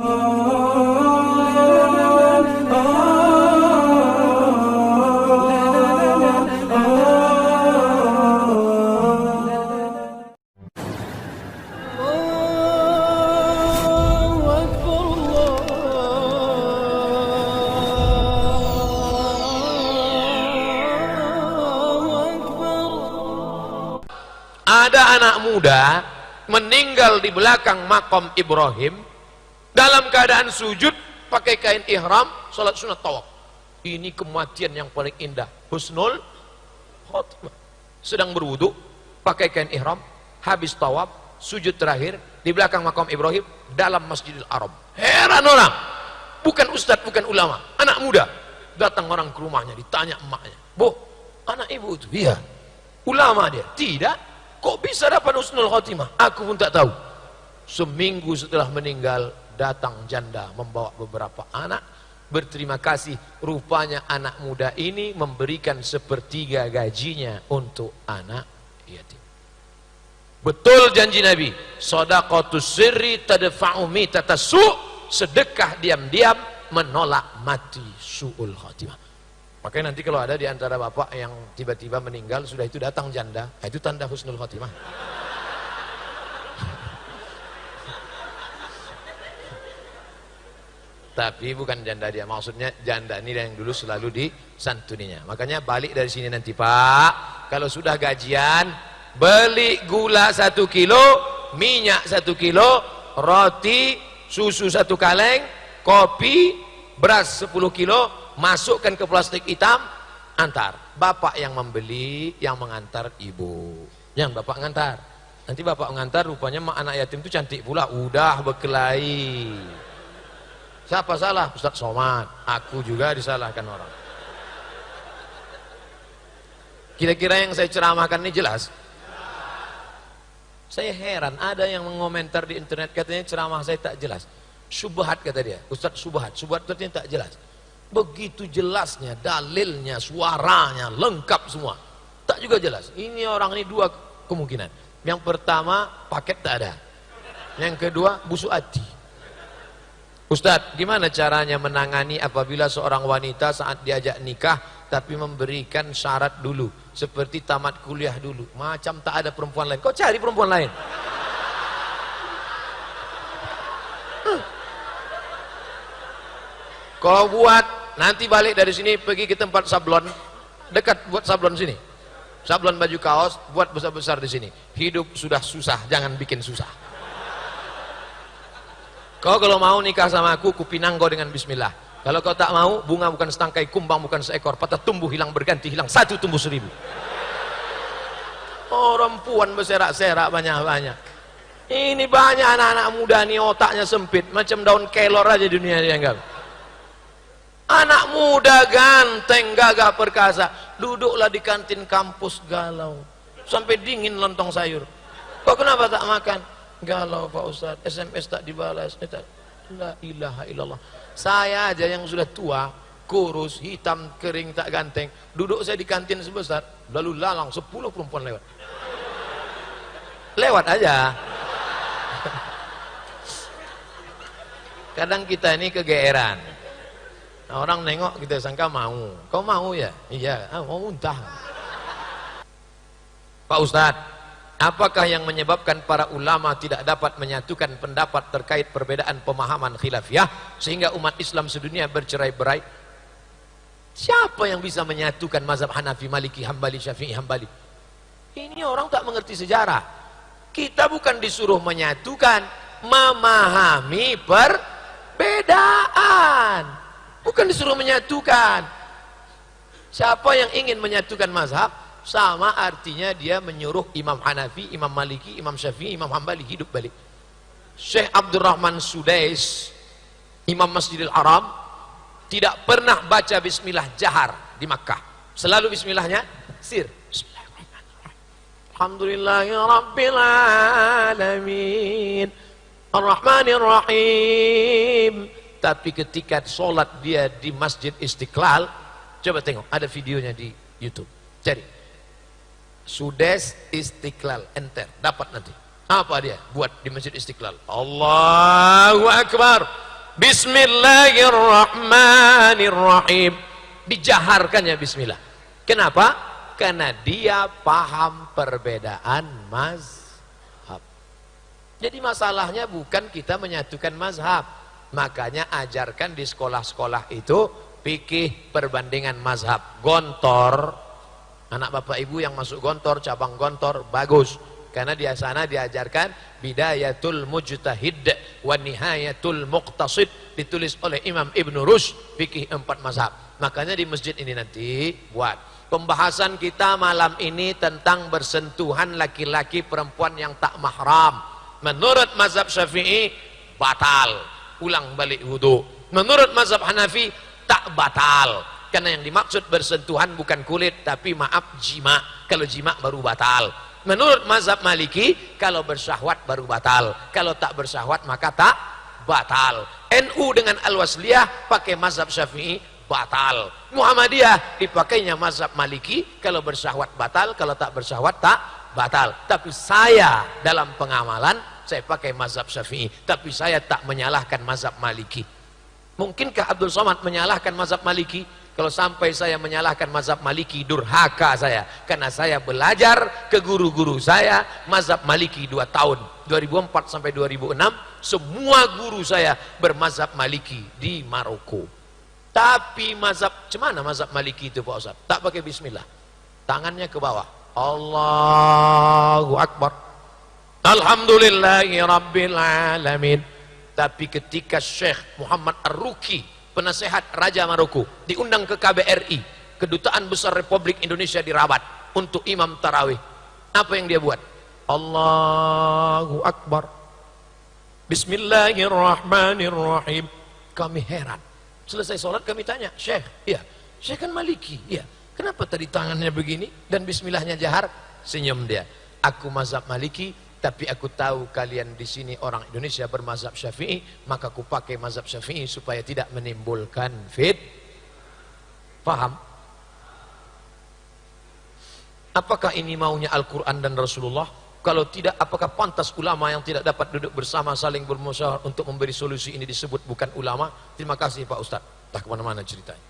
Ada anak muda meninggal di belakang makam Ibrahim dalam keadaan sujud pakai kain ihram, salat sunat tawaf. Ini kematian yang paling indah, husnul khotimah. Sedang berwudu pakai kain ihram, habis tawaf, sujud terakhir di belakang makam Ibrahim dalam Masjidil Haram. Heran orang, bukan ustadz, bukan ulama, anak muda. Datang orang ke rumahnya, ditanya emaknya, "Bu, anak ibu itu?" "Iya." "Ulama dia?" "Tidak." "Kok bisa dapat husnul khotimah?" "Aku pun tak tahu." Seminggu setelah meninggal, datang janda membawa beberapa anak, berterima kasih. Rupanya anak muda ini memberikan sepertiga gajinya untuk anak yatim. Betul janji Nabi, shadaqatus sirri tadfa'u mitatas su', sedekah diam-diam menolak mati su'ul khotimah. Makanya nanti kalau ada di antara bapak yang tiba-tiba meninggal, sudah itu datang janda, itu tanda husnul khotimah. Tapi bukan janda dia, maksudnya janda ini yang dulu selalu disantuninya. Makanya balik dari sini nanti Pak, kalau sudah gajian, beli gula 1 kilo, minyak 1 kilo, roti, susu 1 kaleng, kopi, beras 10 kilo, masukkan ke plastik hitam, antar. Bapak yang membeli, yang mengantar ibu. Yang bapak ngantar. Nanti bapak ngantar, rupanya mak anak yatim itu cantik pula, udah berkelahi. Siapa salah? Ustaz Somad. Aku juga disalahkan orang. Kira-kira yang saya ceramahkan ini jelas? Saya heran, ada yang mengomentar di internet katanya ceramah saya tak jelas. Subhat kata dia, Ustaz subhat. Subhat artinya tak jelas. Begitu jelasnya, dalilnya, suaranya, lengkap semua. Tak juga jelas. Ini orang ini dua kemungkinan. Yang pertama, paket tak ada. Yang kedua, busuk hati. Ustadz, gimana caranya menangani apabila seorang wanita saat diajak nikah, tapi memberikan syarat dulu. Seperti tamat kuliah dulu. Macam tak ada perempuan lain. Kau cari perempuan lain. Kau buat, nanti balik dari sini pergi ke tempat sablon, dekat buat sablon sini. Sablon baju kaos, buat besar-besar di sini. Hidup sudah susah, jangan bikin susah. Kau kalau mau nikah sama aku, kupinang kau dengan bismillah. Kalau kau tak mau, bunga bukan setangkai, kumbang bukan seekor, patah tumbuh hilang berganti, hilang satu tumbuh 1000. Orang puan berserak-serak banyak-banyak. Ini banyak anak-anak muda nih otaknya sempit, macam daun kelor aja dunia dianggap. Anak muda ganteng, gagah perkasa, duduklah di kantin kampus galau, sampai dingin lontong sayur. Kok kenapa tak makan? Galau Pak Ustadz, SMS tak dibalas. La ilaha illallah. Saya aja yang sudah tua, kurus, hitam, kering, tak ganteng, duduk saya di kantin sebesar, lalu lalang 10 perempuan lewat. Lewat aja. Kadang kita ini kegeeran. Orang nengok kita sangka mau. Kau mau ya? Iya, mau muntah. Pak Ustadz, apakah yang menyebabkan para ulama tidak dapat menyatukan pendapat terkait perbedaan pemahaman khilafiyah sehingga umat Islam sedunia bercerai-berai? Siapa yang bisa menyatukan mazhab Hanafi, Maliki, Hambali, Syafi'i, Hambali? Ini orang tak mengerti sejarah. Kita bukan disuruh menyatukan, memahami perbedaan. Bukan disuruh menyatukan. Siapa yang ingin menyatukan mazhab, sama artinya dia menyuruh Imam Hanafi, Imam Maliki, Imam Syafi'i, Imam Hambali hidup balik. Syekh Abdurrahman Sudais, Imam Masjidil Haram, tidak pernah baca bismillah jahar di Makkah. Selalu bismillahnya sir. Bismillahirrahmanirrahim. Alhamdulillahirabbil alamin. Ar-Rahmanir-Rahim. Tapi ketika sholat dia di Masjid Istiqlal, coba tengok, ada videonya di YouTube. Cari Sudais Istiqlal, enter, dapat nanti. Apa dia buat di Masjid Istiqlal? Allahu Akbar, Bismillahirrahmanirrahim. Dijaharkannya bismillah. Kenapa? Karena dia paham perbedaan mazhab. Jadi masalahnya bukan kita menyatukan mazhab. Makanya ajarkan di sekolah-sekolah itu fikih perbandingan mazhab. Gontor, anak bapak ibu yang masuk Gontor, cabang Gontor, bagus. Karena di sana diajarkan Bidayatul Mujtahid wa Nihayatul Muqtasid, ditulis oleh Imam Ibn Rushd, fikih 4 mazhab. Makanya di masjid ini nanti buat pembahasan kita malam ini tentang bersentuhan laki-laki perempuan yang tak mahram. Menurut mazhab Syafi'i batal, ulang balik wudu. Menurut mazhab Hanafi tak batal, karena yang dimaksud bersentuhan bukan kulit tapi maaf jima. Kalau jima baru batal. Menurut mazhab Maliki kalau bersyahwat baru batal, kalau tak bersyahwat maka tak batal. NU dengan Al-Wasliyah pakai mazhab Syafi'i batal. Muhammadiyah dipakainya mazhab Maliki, kalau bersyahwat batal, kalau tak bersyahwat tak batal. Tapi saya dalam pengamalan saya pakai mazhab Syafi'i, tapi saya tak menyalahkan mazhab Maliki. Mungkinkah Abdul Somad menyalahkan mazhab Maliki? Kalau sampai saya menyalahkan mazhab Maliki, durhaka saya, karena saya belajar ke guru-guru saya mazhab Maliki 2 tahun, 2004 sampai 2006 semua guru saya bermazhab Maliki di Maroko. Tapi mazhab, cemana mazhab Maliki itu Pak Ustaz? Tak pakai bismillah, tangannya ke bawah, Allahu Akbar, Alhamdulillahi Rabbil Alamin. Tapi ketika Syekh Muhammad Ar-Ruki, penasehat Raja Maroko, diundang ke KBRI, Kedutaan Besar Republik Indonesia di Rabat, untuk imam tarawih, apa yang dia buat? Allahu Akbar, Bismillahirrahmanirrahim. Kami heran. Selesai sholat kami tanya, Syekh, iya, Syekh kan Maliki, iya, kenapa tadi tangannya begini dan bismillahnya jahar? Senyum dia, aku mazhab Maliki, tapi aku tahu kalian di sini orang Indonesia bermazhab Syafi'i, maka aku pakai mazhab Syafi'i supaya tidak menimbulkan paham? Apakah ini maunya Al-Quran dan Rasulullah? Kalau tidak, apakah pantas ulama yang tidak dapat duduk bersama saling bermusyawarah untuk memberi solusi ini disebut bukan ulama? Terima kasih Pak Ustadz. Tak kemana-mana ceritanya.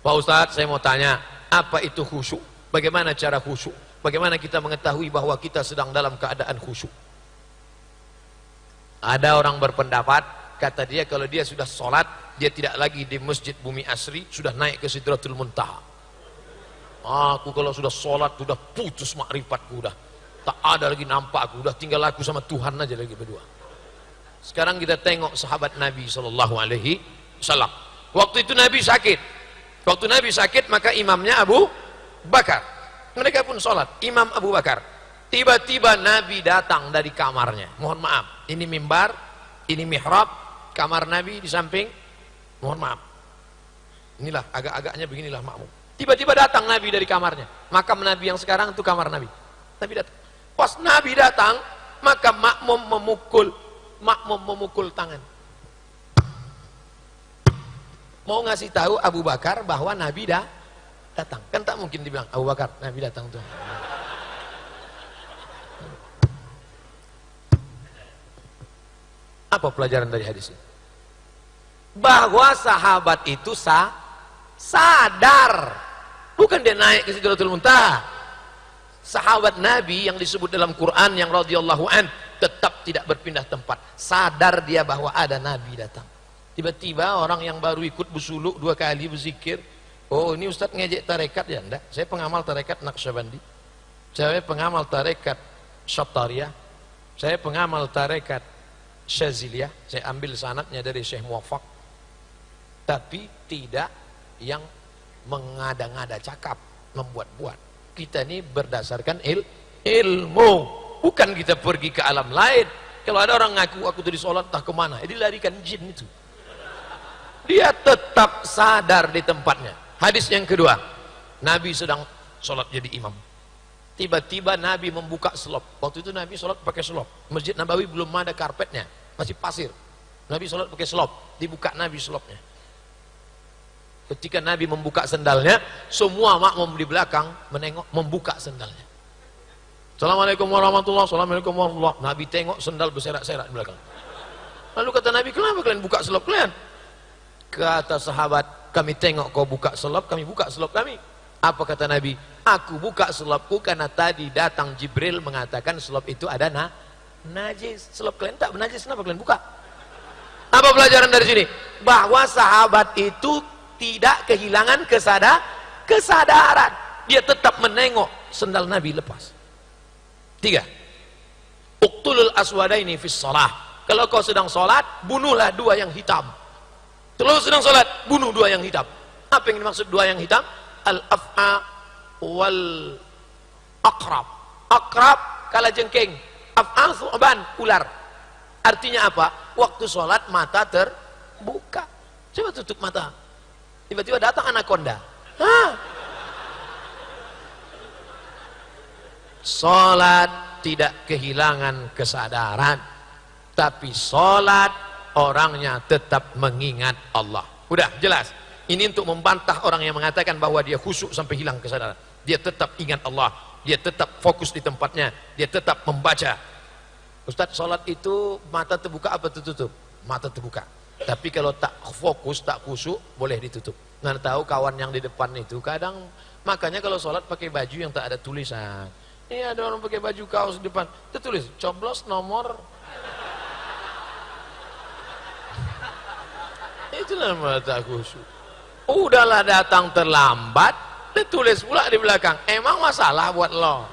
Pak Ustadz, saya mau tanya, apa itu khusyuk? Bagaimana cara khusyuk? Bagaimana kita mengetahui bahwa kita sedang dalam keadaan khusyuk? Ada orang berpendapat, kata dia kalau dia sudah sholat, dia tidak lagi di Masjid Bumi Asri, sudah naik ke Sidratul Muntaha. Aku kalau sudah sholat, sudah putus makrifatku, udah tak ada lagi nampak aku, udah tinggal aku sama Tuhan aja lagi berdua. Sekarang kita tengok sahabat Nabi SAW. Waktu itu Nabi sakit. Waktu Nabi sakit, maka imamnya Abu Bakar. Mereka pun sholat, Imam Abu Bakar. Tiba-tiba Nabi datang dari kamarnya. Mohon maaf, ini mimbar, ini mihrab, kamar Nabi di samping. Mohon maaf, inilah agak-agaknya beginilah makmum. Tiba-tiba datang Nabi dari kamarnya. Makam Nabi yang sekarang itu kamar Nabi. Nabi datang. Pas Nabi datang, maka makmum memukul tangan. Mau ngasih tahu Abu Bakar bahwa Nabi datang. Kan tak mungkin dibilang Abu Bakar, Nabi datang tuh. Apa pelajaran dari hadis ini? Bahwa sahabat itu sadar. Bukan dia naik ke Sidratul Muntaha. Sahabat Nabi yang disebut dalam Quran yang radhiyallahu an tetap tidak berpindah tempat. Sadar dia bahwa ada Nabi datang. Tiba-tiba orang yang baru ikut bersuluk 2 kali berzikir, oh ini Ustadz ngejek tarekat ya? Enggak, saya pengamal tarekat Naqsyabandi, saya pengamal tarekat Syattariyah, saya pengamal tarekat Syaziliyah, saya ambil sanadnya dari Syekh Muwaffaq. Tapi tidak yang mengada-ngada cakap, membuat-buat. Kita ini berdasarkan ilmu, bukan kita pergi ke alam lain. Kalau ada orang ngaku aku tadi sholat entah kemana, dilarikan jin itu. Dia tetap sadar di tempatnya. Hadis yang kedua, Nabi sedang sholat jadi imam. Tiba-tiba Nabi membuka selop. Waktu itu Nabi sholat pakai selop. Masjid Nabawi belum ada karpetnya, masih pasir. Nabi sholat pakai selop. Dibuka Nabi selopnya. Ketika Nabi membuka sendalnya, semua makmum di belakang menengok, membuka sendalnya. Assalamualaikum warahmatullahi wabarakatuh. Assalamualaikum warahmatullahi wabarakatuh. Nabi tengok sendal berserak-serak di belakang. Lalu kata Nabi, kenapa kalian buka selop kalian? Kata sahabat, kami tengok kau buka selop, kami buka selop kami. Apa kata Nabi? Aku buka selopku karena tadi datang Jibril mengatakan selop itu ada najis. Selop kalian tak najis, kenapa kalian buka? Apa pelajaran dari sini? Bahwa sahabat itu tidak kehilangan kesadaran. Dia tetap menengok sendal Nabi lepas. 3. Uqtulul aswadaini fis shalah. Kalau kau sedang sholat, bunuhlah dua yang hitam. Kalau sedang sholat, bunuh dua yang hitam. Apa yang dimaksud dua yang hitam? Al-af'a wal aqrab. Aqrab kalajengking, af'a thu'ban, ular. Artinya apa? Waktu sholat mata terbuka. Coba tutup mata. Tiba-tiba datang anaconda. Sholat tidak kehilangan kesadaran, tapi sholat orangnya tetap mengingat Allah. Udah jelas. Ini untuk membantah orang yang mengatakan bahwa dia khusyuk sampai hilang kesadaran. Dia tetap ingat Allah, dia tetap fokus di tempatnya, dia tetap membaca. Ustaz, sholat itu mata terbuka apa tertutup? Mata terbuka. Tapi kalau tak fokus, tak khusyuk, boleh ditutup. Nggak tahu kawan yang di depan itu kadang, makanya kalau sholat pakai baju yang tak ada tulisan. Iya, ada orang pakai baju kaos di depan, tertulis coblos nomor. Itulah mata khusyuk. Udahlah datang terlambat, tertulis pula di belakang. Emang masalah buat lo?